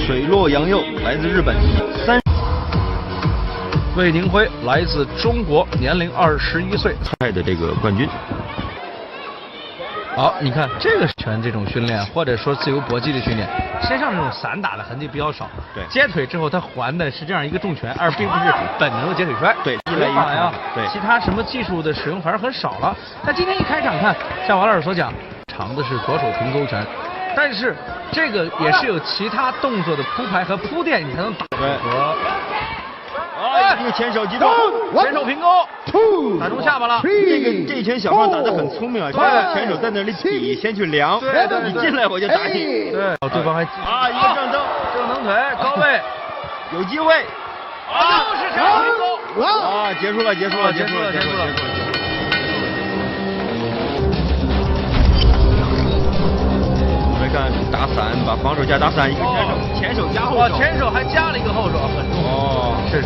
水落杨佑来自日本，3。魏宁辉来自中国，年龄21岁，赛的这个冠军。好，你看这个拳这种训练，或者说自由搏击的训练，身上这种散打的痕迹比较少。对，接腿之后他还的是这样一个重拳，而并不是本能的截腿摔。对，越来越呀，对，其他什么技术的使用反而很少了。但今天一开场看，像王老师所讲，长的是左手平勾拳，但是这个也是有其他动作的铺排和铺垫，你才能打和。一个前手击中，前手平勾，打中下巴了。这一拳小胖打得很聪明啊，前手在那里比，先去量，你进来我就打你。对，对方还一个正蹬，正蹬腿高位，有机会。就是前手平勾。结束了。我们看打散，把防守加打散，一个前手加后手，前手还加了一个后手，很重。是。